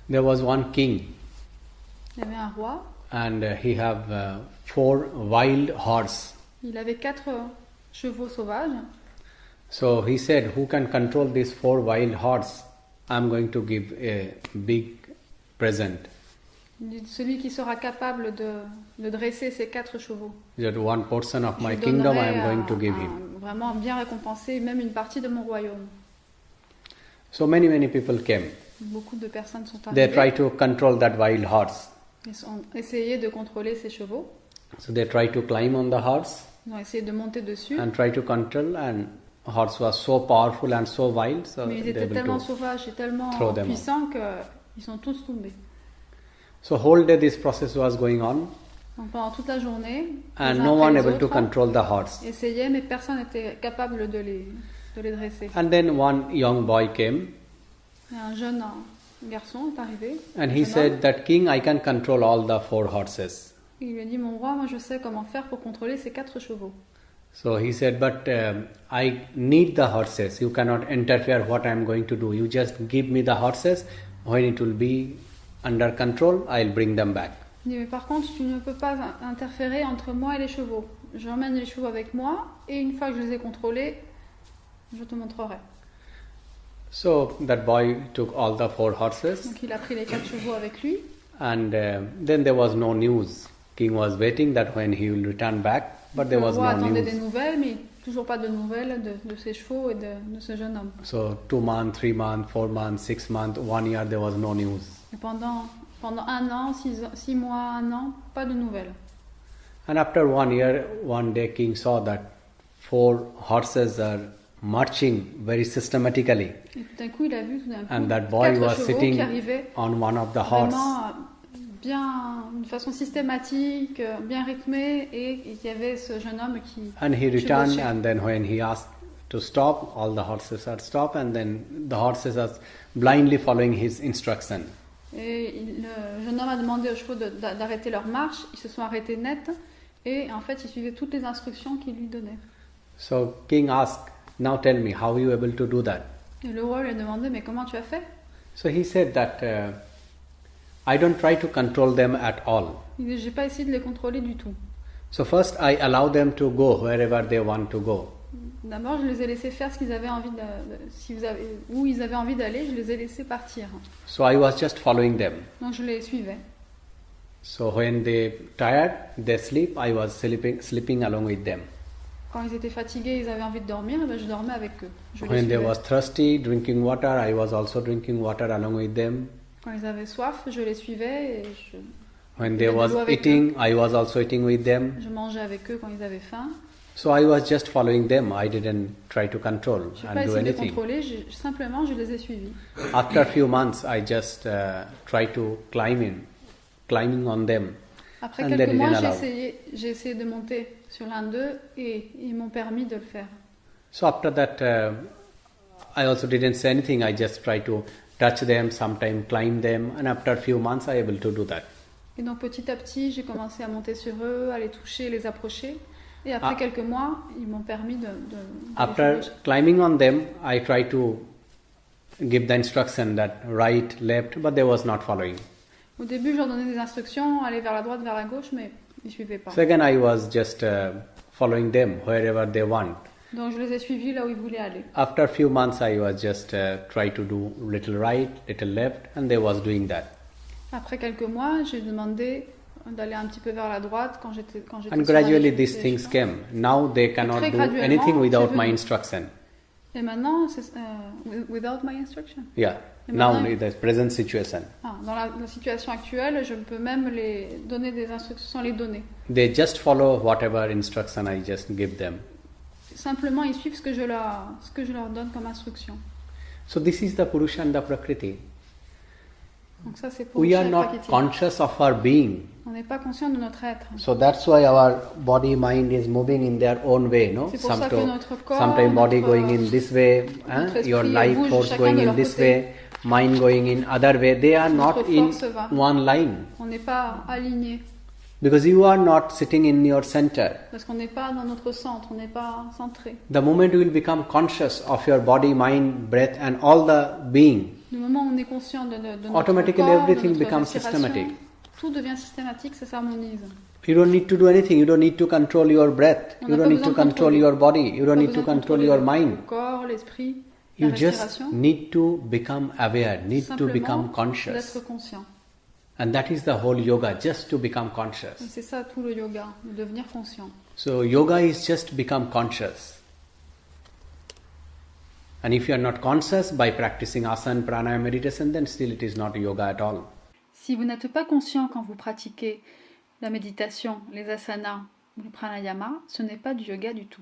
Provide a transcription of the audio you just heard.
There was one king, Il y avait un roi, and he have 4 wild horse. il avait 4 chevaux sauvages. So he said, who can control these 4 wild horse? I'm going to give a big present. Celui qui sera capable de dresser ces 4 chevaux. That one portion of my Je kingdom I donnerai am going to give him. vraiment bien récompenser même une partie de mon royaume. So many people came. Beaucoup de personnes sont They arrivées. tried to control that wild horse. Ils ont essayé de contrôler ces chevaux. So they tried to climb on the horse Ils ont essayé de monter dessus. and try to control, and horse was so powerful and so wild, so Mais ils they étaient able tellement to. sauvages et tellement throw them puissants qu'ils sont tous tombés. So whole day this process was going on, Donc pendant toute la journée, les and uns no après one les able to autres control the horse. essayaient, mais personne n'était capable de les dresser. And then one young boy came, Et un jeune garçon est arrivé. and un he jeune said homme. that king, I can control all the 4 horses. Il lui a dit, mon roi, moi je sais comment faire pour contrôler ces 4 chevaux. So he said, but I need the horses. You cannot interfere what I am going to do. You just give me the horses. When it will be under control, I'll bring them back. Il dit, mais par contre, tu ne peux pas interférer entre moi et les chevaux. J'emmène les chevaux avec moi, et une fois que je les ai contrôlés, je te montrerai. So that boy took all the 4 horses, Donc il a pris les 4 chevaux avec lui. and then there was no news. King was waiting that when he will return back, but there Le was roi no attendait des news. nouvelles, mais toujours pas de nouvelles de ses chevaux et de ce jeune homme. So 2 months, 3 months, 4 months, 6 months, 1 year, there was no news. Et pendant 1 an, 6 mois, 1 an, pas de nouvelles. And after 1 year, one day King saw that 4 horses are marching very systematically, Et tout d'un coup, il a vu tout d'un coup and that boy 4 was chevaux sitting qui arrivaient on one of the horse. vraiment bien, d'une façon systématique, bien rythmée, et il y avait ce jeune homme qui And he returned, chevauchait. and then when he asked to stop, all the horses are stopped, and then the horses are blindly following his instruction. Et le jeune homme a demandé aux chevaux d'arrêter leur marche. Ils se sont arrêtés net, et en fait, ils suivaient toutes les instructions qu'il lui donnait. So King asked, now tell me, how are you able to do that? Et le roi lui a demandé, mais comment tu as fait? So he said that I don't try to control them at all. Il dit, j'ai pas essayé de les contrôler du tout. So first I allow them to go wherever they want to go. D'abord, je les ai laissés faire ce qu'ils avaient envie où ils avaient envie d'aller, je les ai laissés partir. So I was just following them. Donc je les suivais. So when they tired, they sleep, I was sleeping along with them. Quand ils étaient fatigués, ils avaient envie de dormir, et ben je dormais avec eux. Je les When they suivais. was thirsty, drinking water, I was also drinking water along with them. Quand ils avaient soif, je les suivais et When Je they buvais de was l'eau avec eating, I was also eating with them. je mangeais avec eux quand ils avaient faim. So I was just following them. I didn't try to control Je n'ai and pas do essayé de anything. contrôler, simplement je les ai suivis. After a few months, I just tried to climbing on them. Après And quelques they mois, didn't allow. j'ai essayé de monter sur l'un d'eux et ils m'ont permis de le faire. So after that, I also didn't say anything. I just tried to touch them, sometime climb them, and after a few months, I able to do that. Et donc petit à petit, j'ai commencé à monter sur eux, à les toucher, les approcher. Et après Ah. quelques mois, ils m'ont permis de les After chevaucher. climbing on them, I tried to give the instruction that right, left, but they was not following. Au début, je leur donnais des instructions, aller vers la droite, vers la gauche, mais ils ne suivaient pas. So again, I was just following them wherever they want. Donc je les ai suivis là où ils voulaient aller. After a few months, I was just try to do little right, little left, and they was doing that. Après quelques mois, j'ai demandé d'aller un petit peu vers la droite quand j'étais And sur la gradually, ligne these des things chemins. came. Now they cannot très do graduellement, anything without c'est my venu. instruction. Et maintenant, without my instruction. Yeah. Et Now maintenant- in the present situation, Dans la situation actuelle, je peux même les donner des instructions sans les donner. they just follow whatever instruction I just give them. Simplement, ils suivent ce que je leur donne comme instruction. So this is the Purusha and the Prakriti. Donc ça, c'est pour We are chaque not prakriti. conscious of our being. On n'est pas conscient de notre être. So that's why our body mind is moving in their own way, no? C'est pour ça que notre corps, Sometimes body notre- going in this way, notre esprit your life bouge force chacun going de in leur this côté. way, mind going in other way. They are Notre not in force va. one line On n'est pas aligné because you are not sitting in your center. parce qu'on n'est pas dans notre centre, on n'est pas centré. The moment you will become conscious of your body, mind, breath, and all the being, Du moment où on est conscient de notre automatically corps, de everything notre becomes respiration, systematic. tout devient systématique, ça s'harmonise. You don't need to do anything. You don't need to control your breath. On You n'a don't pas need to besoin de control contrôler. your body. You don't Pas need to besoin de control contrôler your le mind. corps, l'esprit, la You just respiration. need to become aware, need to Simplement become conscious. d'être conscient. And that is the whole yoga, just to become Et conscious. c'est ça tout le yoga, de devenir conscient. So yoga is just become conscious. And if you are not conscious by practicing asana, pranayama, meditation, then still it is not yoga at all. Si vous n'êtes pas conscient quand vous pratiquez la méditation, les asanas ou le pranayama, ce n'est pas du yoga du tout.